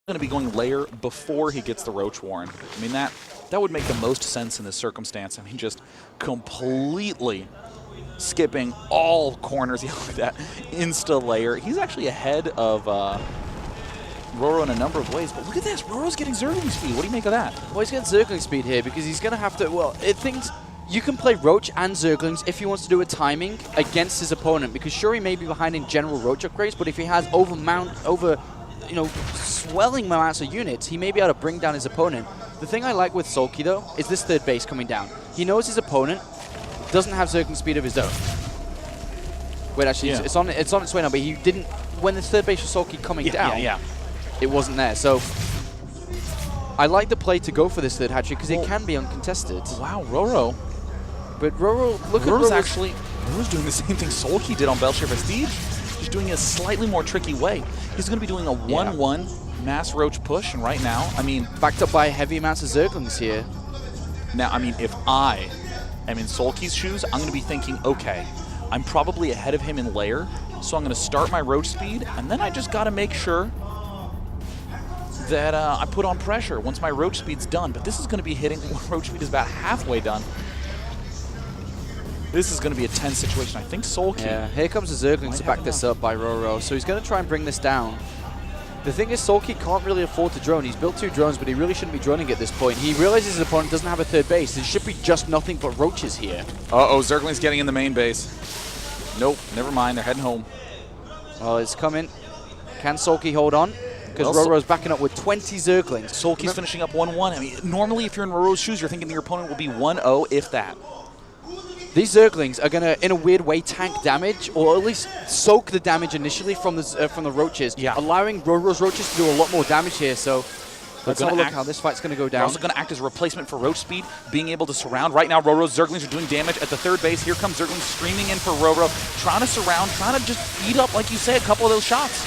going to be going layer before he gets the Roach Warren. I mean, that would make the most sense in this circumstance. I mean, just completely skipping all corners with that insta layer. He's actually ahead of RorO in a number of ways, but look at this. RorO's getting Zergling speed. What do you make of that? Well, he's getting Zergling speed here because he's going to have to, well, it thinks you can play Roach and Zerglings if he wants to do a timing against his opponent, because sure, he may be behind in general Roach upgrades, but if he has swelling amounts of units, he may be able to bring down his opponent. The thing I like with Soulkey, though, is this third base coming down. He knows his opponent doesn't have Zergling speed of his own. Wait, actually, it's on its way now, but he didn't, when the third base was Soulkey coming down, it wasn't there. So I like the play to go for this third hatchery because it can be uncontested. Wow, RorO. But RorO, look at RorO's doing the same thing Soulkey did on Belcher Prestige. He's doing it a slightly more tricky way. He's going to be doing a 1-1 mass Roach push, and right now, I mean, backed up by heavy amounts of Zerglings here. Now, I mean, if I am in Soulkey's shoes, I'm going to be thinking, okay, I'm probably ahead of him in layer, so I'm going to start my Roach speed, and then I just got to make sure that I put on pressure once my Roach speed's done. But this is going to be hitting, Roach speed is about halfway done. This is going to be a tense situation. I think Soulkey. Yeah, here comes the Zerglings to back this up by RorO. So he's going to try and bring this down. The thing is, Soulkey can't really afford to drone. He's built 2 drones, but he really shouldn't be droning at this point. He realizes his opponent doesn't have a third base. There should be just nothing but Roaches here. Uh-oh, Zergling's getting in the main base. Nope, never mind. They're heading home. Well, it's coming. Can Soulkey hold on? Because RorO's backing up with 20 Zerglings. Soulkey's finishing up 1-1. I mean, normally if you're in RorO's shoes, you're thinking your opponent will be 1-0, if that. These Zerglings are going to, in a weird way, tank damage, or at least soak the damage initially from the Roaches, allowing RorO's Roaches to do a lot more damage here. So let's have a look how this fight's going to go down. They're also going to act as a replacement for Roach speed, being able to surround. Right now, RorO's Zerglings are doing damage at the third base. Here comes Zerglings streaming in for RorO, trying to surround, trying to just eat up, like you say, a couple of those shots.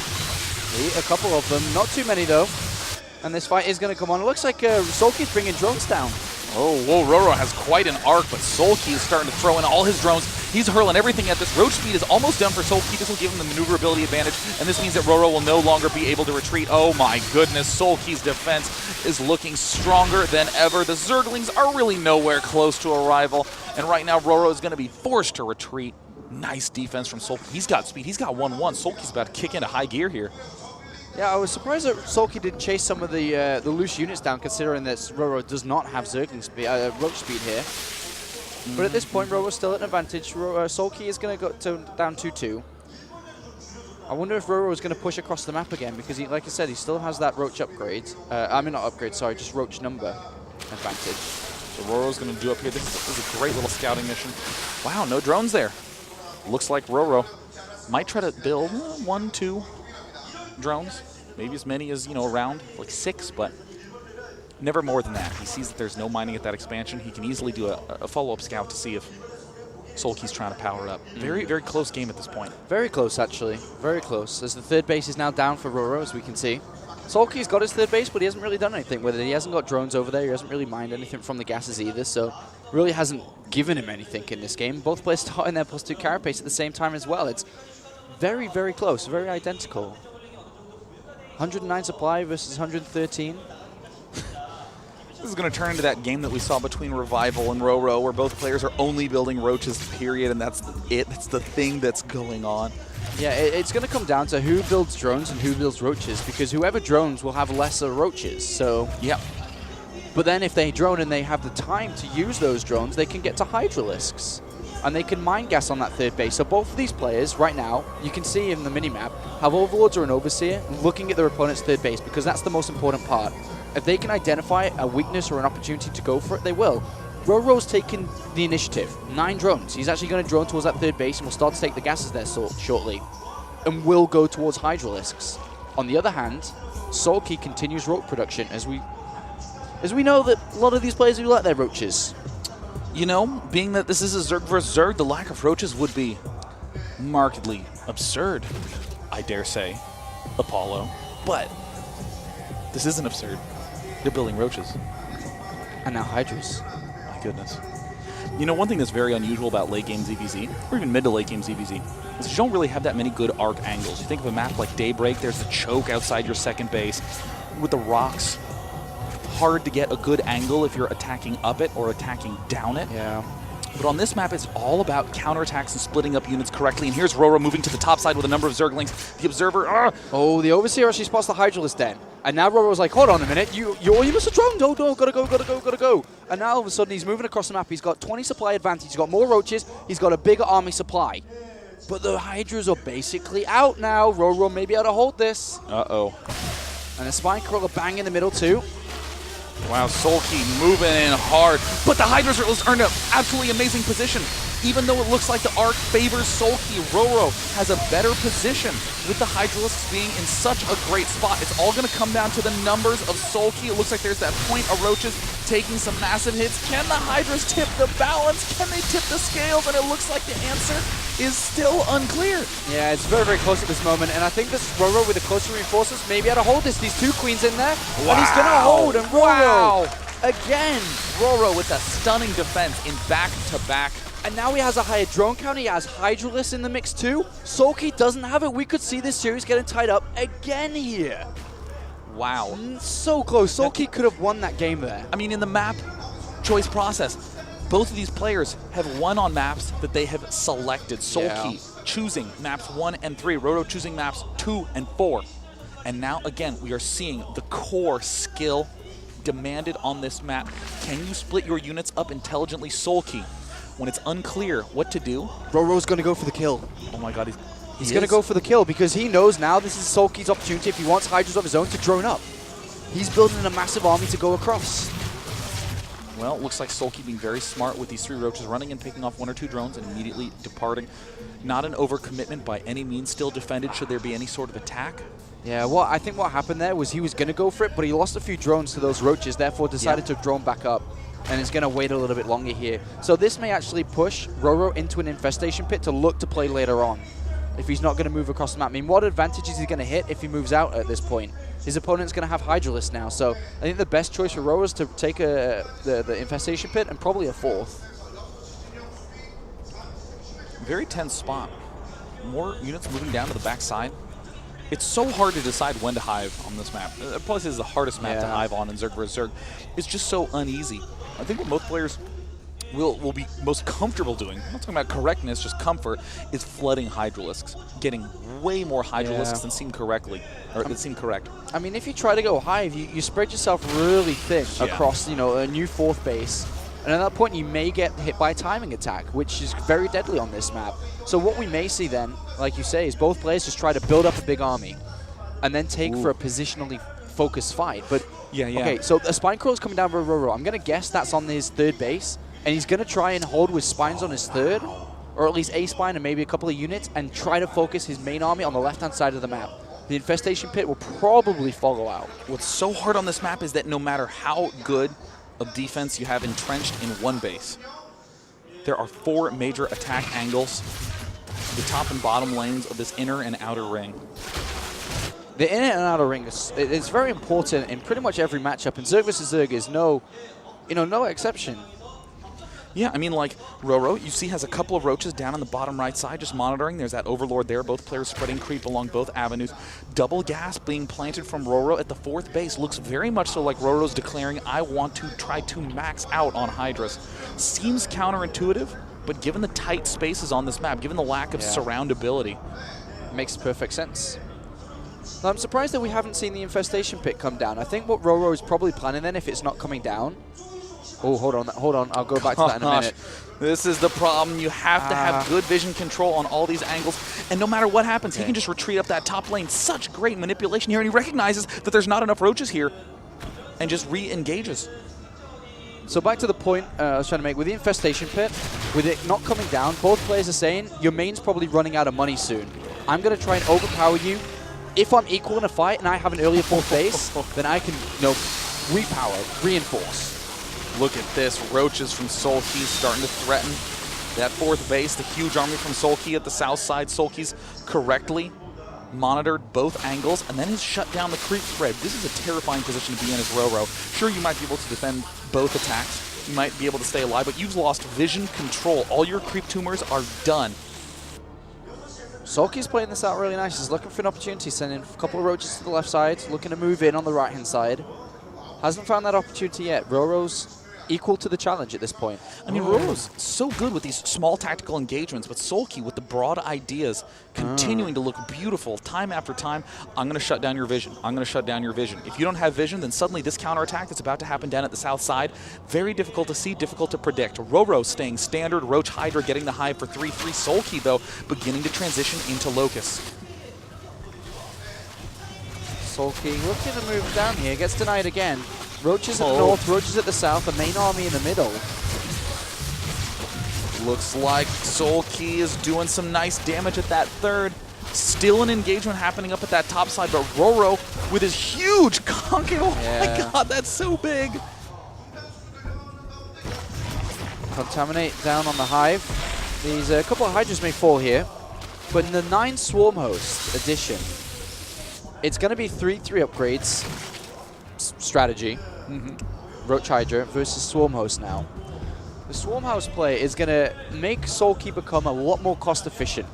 Eat a couple of them, not too many though. And this fight is going to come on. It looks like Soulkey's bringing drones down. Oh, whoa, RorO has quite an arc, but Soulkey is starting to throw in all his drones. He's hurling everything at this. Roach speed is almost done for Soulkey. This will give him the maneuverability advantage, and this means that RorO will no longer be able to retreat. Oh my goodness, Soulkey's defense is looking stronger than ever. The Zerglings are really nowhere close to a rival, and right now RorO is going to be forced to retreat. Nice defense from Soulkey. He's got speed. He's got 1-1. Soulkey's about to kick into high gear here. Yeah, I was surprised that Soulkey didn't chase some of the loose units down, considering that RorO does not have Zergling speed, Roach speed here. But at this point, RorO's still at an advantage. Soulkey is going to go down 2-2. I wonder if RorO is going to push across the map again, because, like I said, he still has that Roach upgrade. I mean, not upgrade, sorry, just Roach number advantage. So RorO's going to do up here. This is a great little scouting mission. Wow, no drones there. Looks like RorO might try to build 1-2 drones, maybe as many as, around like 6, but never more than that. He sees that there's no mining at that expansion. He can easily do a follow-up scout to see if Soulkey's trying to power up. Very, very close game at this point. Very close, actually. Very close. As the third base is now down for RorO, as we can see. Soulkey's got his third base, but he hasn't really done anything with it. He hasn't got drones over there. He hasn't really mined anything from the gases either, so really hasn't given him anything in this game. Both players starting their +2 carapace at the same time as well. It's very, very close, very identical. 109 supply versus 113. This is going to turn into that game that we saw between Revival and RorO, where both players are only building Roaches, period, and that's it. That's the thing that's going on. Yeah, it's going to come down to who builds drones and who builds Roaches, because whoever drones will have lesser Roaches. So yeah. But then if they drone and they have the time to use those drones, they can get to Hydralisks. And they can mine gas on that third base. So both of these players, right now, you can see in the minimap, have Overlords or an Overseer looking at their opponent's third base, because that's the most important part. If they can identify a weakness or an opportunity to go for it, they will. RorO's taken the initiative. 9 drones. He's actually going to drone towards that third base and will start to take the gases there shortly. And will go towards Hydralisks. On the other hand, Soulkey continues roach production, as we know that a lot of these players do like their Roaches. Being that this is a Zerg versus Zerg, the lack of Roaches would be markedly absurd, I dare say, Apollo. But this isn't absurd. They're building Roaches. And now Hydras. My goodness. One thing that's very unusual about late game ZVZ, or even mid to late game ZVZ, is you don't really have that many good arc angles. You think of a map like Daybreak, there's a choke outside your second base. with the rocks, hard to get a good angle if you're attacking up it or attacking down it. Yeah. But on this map, it's all about counterattacks and splitting up units correctly. And here's RorO moving to the top side with a number of Zerglings. The Observer, Oh, the Overseer actually spots the Hydralisk den. And now RorO's like, hold on a minute, you must have drowned. No, gotta go. And now all of a sudden he's moving across the map. He's got 20 supply advantage. He's got more roaches. He's got a bigger army supply. But the Hydras are basically out now. RorO may be able to hold this. Uh-oh. And a Spine Crawler bang in the middle too. Wow, Soulkey moving in hard. But the Hydras are in an absolutely amazing position. Even though it looks like the arc favors Soulkey, RorO has a better position with the Hydralisks being in such a great spot. It's all going to come down to the numbers of Soulkey. It looks like there's that point of roaches taking some massive hits. Can the Hydras tip the balance? Can they tip the scales? And it looks like the answer is still unclear. Yeah, it's very, very close at this moment. And I think this RorO with the closer reinforcements may be able to hold this. These 2 queens in there. Wow. And he's going to hold. And RorO again. RorO with a stunning defense in back-to-back. And now he has a higher drone count. He has Hydralisk in the mix too. Soulkey doesn't have it. We could see this series getting tied up again here. Wow. So close. Soulkey could have won that game there. I mean, in the map choice process, both of these players have won on maps that they have selected. Soulkey choosing maps 1 and 3, RorO choosing maps 2 and 4. And now, again, we are seeing the core skill demanded on this map. Can you split your units up intelligently? Soulkey, when it's unclear what to do. RorO's going to go for the kill. Oh my god, he's going to go for the kill because he knows now this is Soulkey's opportunity if he wants Hydras of his own to drone up. He's building a massive army to go across. Well, it looks like Soulkey being very smart with these 3 roaches, running and picking off 1 or 2 drones and immediately departing. Not an overcommitment by any means, still defended should there be any sort of attack. Yeah, well, I think what happened there was he was going to go for it, but he lost a few drones to those roaches, therefore decided to drone back up. And is going to wait a little bit longer here. So this may actually push RorO into an infestation pit to look to play later on, if he's not going to move across the map. I mean, what advantage is he going to hit if he moves out at this point? His opponent's going to have Hydralisk now, so I think the best choice for RorO is to take the infestation pit and probably a 4th. Very tense spot. More units moving down to the backside. It's so hard to decide when to hive on this map. Plus, it's the hardest map to hive on in Zerg vs. Zerg. It's just so uneasy. I think what most players will be most comfortable doing, I'm not talking about correctness, just comfort, is flooding Hydralisks. Getting way more Hydralisks than seem correctly, or that seem correct. I mean, if you try to go hive, you spread yourself really thin across, a new 4th base. And at that point, you may get hit by a timing attack, which is very deadly on this map. So what we may see then, like you say, is both players just try to build up a big army and then take for a positionally focused fight. But okay, so a Spine Crawler is coming down for RorO. I'm going to guess that's on his 3rd base, and he's going to try and hold with spines on his 3rd, or at least a spine and maybe a couple of units, and try to focus his main army on the left-hand side of the map. The infestation pit will probably follow out. What's so hard on this map is that no matter how good of defense you have entrenched in one base, there are 4 major attack angles, the top and bottom lanes of this inner and outer ring. The inner and outer ring is very important in pretty much every matchup, and Zerg vs. Zerg is no exception. Yeah, I mean, like, RorO, you see, has a couple of roaches down on the bottom right side, just monitoring. There's that Overlord there. Both players spreading creep along both avenues. Double gas being planted from RorO at the 4th base. Looks very much so like RorO's declaring, I want to try to max out on Hydras. Seems counterintuitive, but given the tight spaces on this map, given the lack of surroundability, makes perfect sense. Now, I'm surprised that we haven't seen the infestation pit come down. I think what RorO is probably planning then, if it's not coming down. Oh, hold on. I'll go back to that in a minute. This is the problem. You have to have good vision control on all these angles. And no matter what happens, he can just retreat up that top lane. Such great manipulation here. And he recognizes that there's not enough roaches here and just re-engages. So back to the point I was trying to make. With the infestation pit, with it not coming down, both players are saying, your main's probably running out of money soon. I'm going to try and overpower you. If I'm equal in a fight and I have an earlier 4th base, then I can repower, reinforce. Look at this. Roaches from Soulkey starting to threaten that 4th base. The huge army from Soulkey at the south side. Soulkey's correctly monitored both angles and then has shut down the creep spread. This is a terrifying position to be in as RorO. Sure, you might be able to defend both attacks. You might be able to stay alive, but you've lost vision control. All your creep tumors are done. Soulkey's playing this out really nice. He's looking for an opportunity, sending a couple of roaches to the left side, looking to move in on the right-hand side. Hasn't found that opportunity yet. RorO's equal to the challenge at this point. I mean, RorO's so good with these small tactical engagements, but Soulkey with the broad ideas continuing to look beautiful time after time. I'm going to shut down your vision. I'm going to shut down your vision. If you don't have vision, then suddenly this counterattack that's about to happen down at the south side, very difficult to see, difficult to predict. RorO staying standard, Roach Hydra getting the hive for 3-3. Soulkey, though, beginning to transition into Locust. Soulkey looking to move down here, gets denied again. Roaches at the north, Roaches at the south, the main army in the middle. Looks like Soulkey is doing some nice damage at that third. Still an engagement happening up at that top side, but RorO with his huge conking. Oh my god, that's so big. Contaminate down on the hive. These a couple of Hydras may fall here, but in the 9 Swarm Host edition, it's going to be 3-3 upgrades strategy. Roach Hydra versus Swarm Host now. The Swarm Host play is going to make Soulkey become a lot more cost efficient.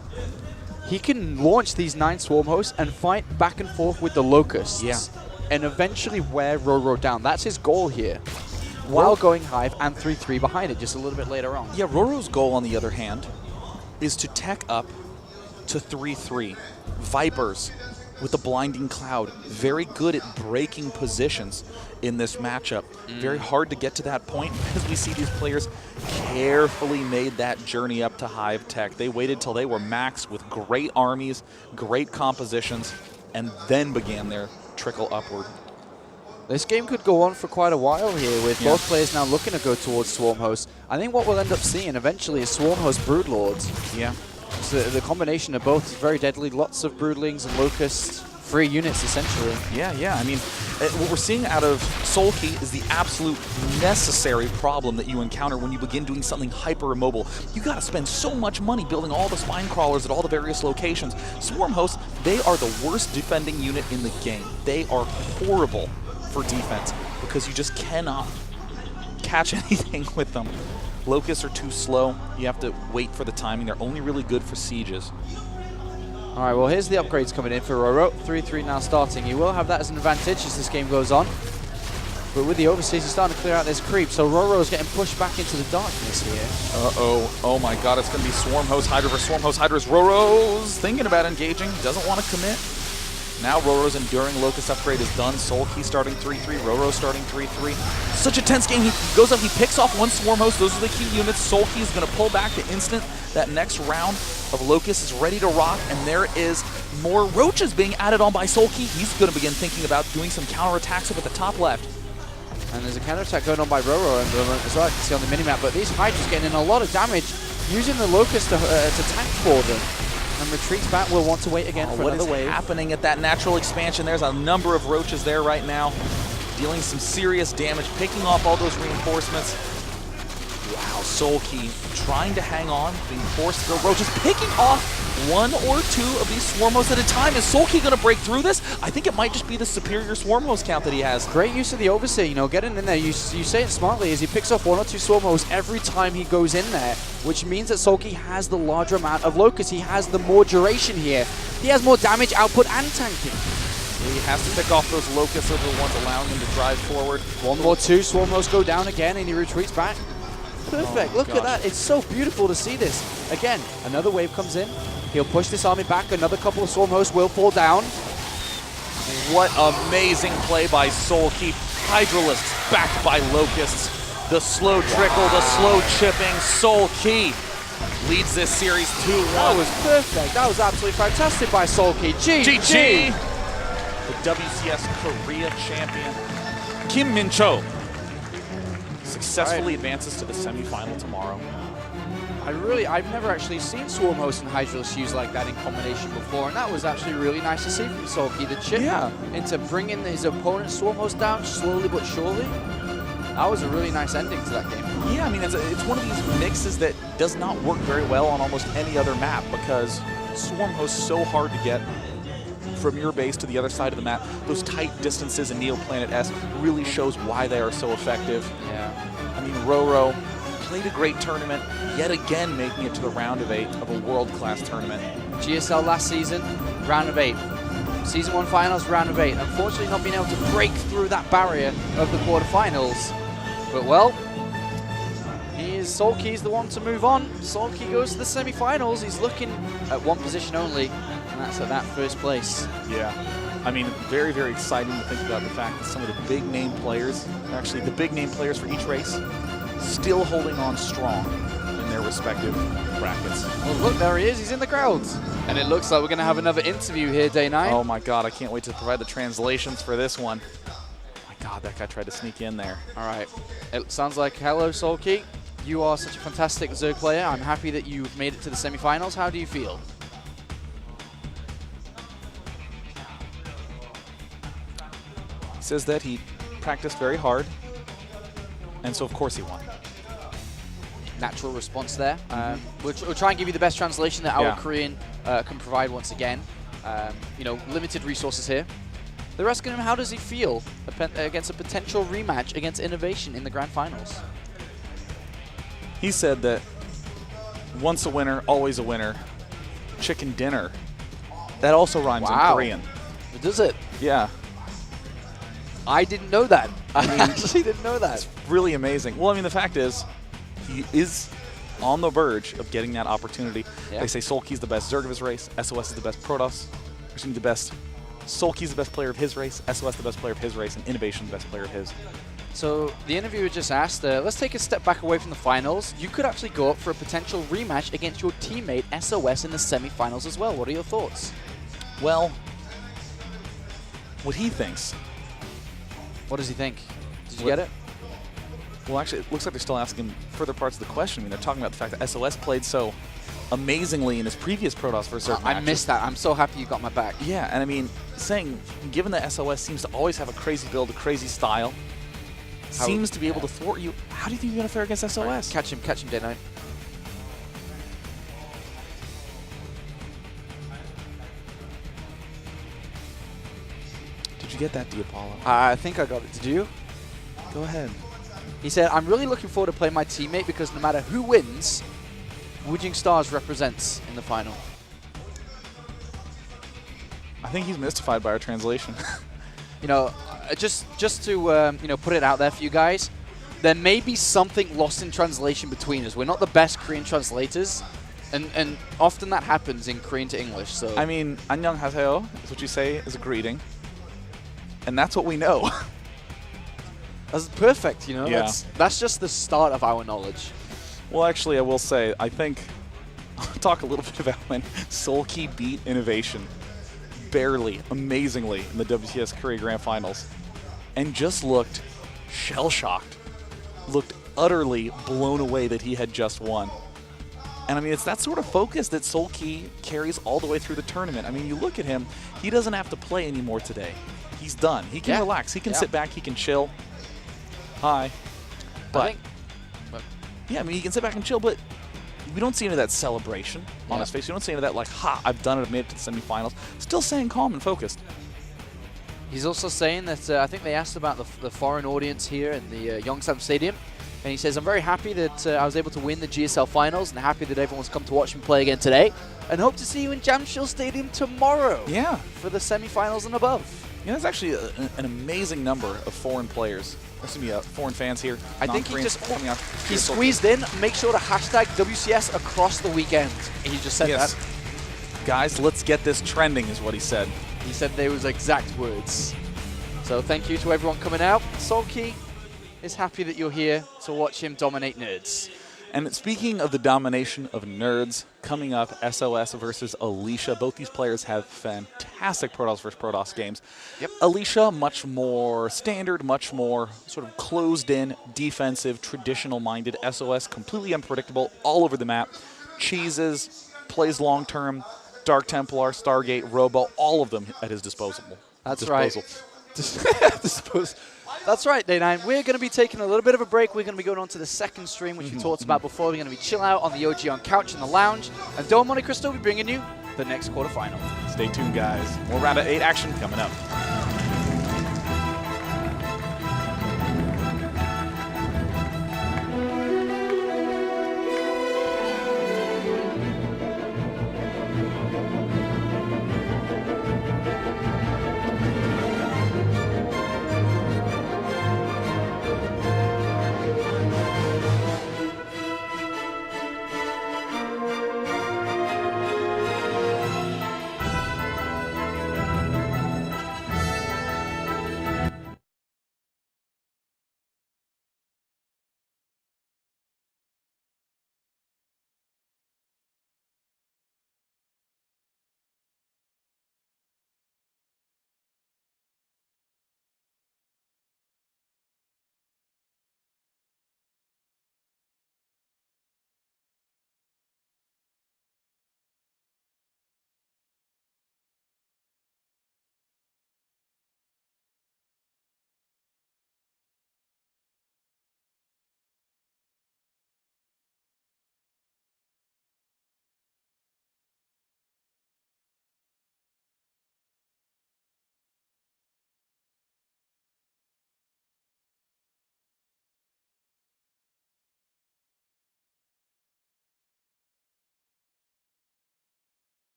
He can launch these 9 Swarm Hosts and fight back and forth with the Locusts. And eventually wear RorO down. That's his goal here. While going Hive and 3-3 behind it just a little bit later on. Yeah, RorO's goal, on the other hand, is to tech up to 3-3. Vipers with the Blinding Cloud. Very good at breaking positions in this matchup. Very hard to get to that point because we see these players carefully made that journey up to Hive Tech. They waited till they were maxed with great armies, great compositions, and then began their trickle upward. This game could go on for quite a while here with both players now looking to go towards Swarm Host. I think what we'll end up seeing eventually is Swarm Host Broodlords. Yeah. So the combination of both is very deadly. Lots of Broodlings and Locusts. 3 units, essentially. Yeah. I mean, what we're seeing out of Soulkey is the absolute necessary problem that you encounter when you begin doing something hyper-immobile. You got to spend so much money building all the spine crawlers at all the various locations. Swarm Hosts, they are the worst defending unit in the game. They are horrible for defense because you just cannot catch anything with them. Locusts are too slow. You have to wait for the timing. They're only really good for sieges. All right, well, here's the upgrades coming in for RorO. 3-3 now starting. He will have that as an advantage as this game goes on. But with the overseas, he's starting to clear out this creep. So RorO is getting pushed back into the darkness here. Uh-oh. Oh, my God. It's going to be Swarm Host Hydra versus Swarm Host Hydra. RorO's thinking about engaging. Doesn't want to commit. Now RorO's Enduring Locust upgrade is done. Soulkey starting 3-3. RorO starting 3-3. Such a tense game. He goes up. He picks off 1 Swarm Host. Those are the key units. Soulkey is going to pull back the instant that next round of Locust is ready to rock. And there is more Roaches being added on by Soulkey. He's going to begin thinking about doing some counterattacks up at the top left. And there's a counterattack going on by RorO as well, I can see on the minimap. But these Hydras getting in a lot of damage, using the Locust to tank for them. And retreats back, will want to wait again for another wave. What is happening at that natural expansion? There's a number of Roaches there right now, dealing some serious damage, picking off all those reinforcements. Wow, Soulkey trying to hang on, being forced to go Roaches, picking off 1 or 2 of these Swarm Hosts at a time. Is Soulkey going to break through this? I think it might just be the superior Swarm Host count that he has. Great use of the Overseer, you know, getting in there. You say it smartly as he picks off 1 or 2 Swarm Hosts every time he goes in there, which means that Soulkey has the larger amount of Locusts. He has the more duration here. He has more damage output and tanking. He has to pick off those Locusts, are the ones allowing him to drive forward. 1 or 2 Swarm Hosts go down again and he retreats back. Perfect. Look at that. It's so beautiful to see this. Again, another wave comes in. He'll push this army back. Another couple of Swarm Hosts will fall down. What amazing play by Soulkey. Hydralisks backed by Locusts. The slow trickle, the slow chipping. Soulkey leads this series 2-1. That was perfect. That was absolutely fantastic by Soulkey. GG. The WCS Korea champion, Kim Min-cho, successfully advances to the semifinal tomorrow. I've never actually seen Swarm Host and Hydralisk used like that in combination before, and that was actually really nice to see from Soulkey. The chip into bringing his opponent's Swarm Host down slowly but surely. That was a really nice ending to that game. Yeah, I mean, it's one of these mixes that does not work very well on almost any other map because Swarm Host is so hard to get from your base to the other side of the map. Those tight distances in Neoplanet S really shows why they are so effective. Yeah. I mean, RorO played a great tournament, yet again making it to the round of 8 of a world-class tournament. GSL last season, round of 8. Season 1 finals, round of 8. Unfortunately, not being able to break through that barrier of the quarterfinals. But, well, Soulkey's the one to move on. Soulkey goes to the semi-finals. He's looking at one position only, and that's at that first place. Yeah. I mean, very, very exciting to think about the fact that some of the big-name players, actually the big-name players for each race, still holding on strong in their respective brackets. Well, look, there he is. He's in the crowd. And it looks like we're going to have another interview here, day 9. Oh, my God. I can't wait to provide the translations for this one. My God, that guy tried to sneak in there. All right. It sounds like, hello, Soulkey. You are such a fantastic Zerg player. I'm happy that you've made it to the semi-finals. How do you feel? He says that he practiced very hard, and so of course he won. Natural response there. We'll try and give you the best translation that our Korean can provide once again. You know, limited resources here. They're asking him, how does he feel against a potential rematch against Innovation in the Grand Finals? He said that once a winner, always a winner. Chicken dinner. That also rhymes in Korean. Does it? Yeah. I didn't know that. I actually didn't know that. It's really amazing. Well, I mean, the fact is, he is on the verge of getting that opportunity. Yeah. They say Soulkey's the best Zerg of his race, SOS is the best Protoss, Soulkey's the best player of his race, SOS the best player of his race, and Innovation the best player of his. So the interviewer just asked, let's take a step back away from the finals. You could actually go up for a potential rematch against your teammate SOS in the semi-finals as well. What are your thoughts? Well, what he thinks. What does he think? Did you get it? Well, actually, it looks like they're still asking further parts of the question. I mean, they're talking about the fact that SOS played so amazingly in his previous Protoss versus Zerg matches. I missed that. I'm so happy you got my back. Yeah, and I mean, saying, given that SOS seems to always have a crazy build, a crazy style, seems to be able to thwart you, how do you think you're going to fare against SOS? Right, catch him, Day 9. Did you get that, Diapollo? I think I got it. Did you? Go ahead. He said, I'm really looking forward to playing my teammate because no matter who wins, Woojing Stars represents in the final. I think he's mystified by our translation. You know, just to you know, put it out there for you guys, there may be something lost in translation between us. We're not the best Korean translators, and often that happens in Korean to English. So I mean, 안녕하세요 is what you say as a greeting, and that's what we know. That's perfect, you know. Yeah. That's just the start of our knowledge. Well, actually, I will say, I think I'll talk a little bit about when Soulkey beat Innovation barely, amazingly, in the WTS Korea Grand Finals, and just looked shell-shocked, looked utterly blown away that he had just won. And I mean, it's that sort of focus that Soulkey carries all the way through the tournament. I mean, you look at him, he doesn't have to play anymore today. He's done. He can relax. He can sit back. He can chill. Hi. But yeah, I mean, he can sit back and chill, but we don't see any of that celebration on his face. We don't see any of that, like, ha, I've done it, I've made it to the semifinals. Still staying calm and focused. He's also saying that I think they asked about the foreign audience here in the Yongsan Stadium, and he says, I'm very happy that I was able to win the GSL finals and happy that everyone's come to watch me play again today, and hope to see you in Jamshil Stadium tomorrow for the semifinals and above. Yeah, that's actually an amazing number of foreign players. There's going to be foreign fans here. I think he squeezed in. Make sure to hashtag WCS across the weekend. He just said that. Guys, let's get this trending is what he said. He said those exact words. So thank you to everyone coming out. Soulkey is happy that you're here to watch him dominate nerds. And speaking of the domination of nerds, coming up, SOS versus Alicia. Both these players have fantastic Protoss versus Protoss games. Yep. Alicia, much more standard, much more sort of closed-in, defensive, traditional-minded. SOS, completely unpredictable, all over the map. Cheeses, plays long-term, Dark Templar, Stargate, Robo, all of them at his disposal. That's right. That's right, Day 9. We're going to be taking a little bit of a break. We're going to be going on to the second stream, which we talked about before. We're going to be chill out on the OG on couch in the lounge. And Dome Monte Cristo will be bringing you the next quarterfinal. Stay tuned, guys. More round of 8 action coming up.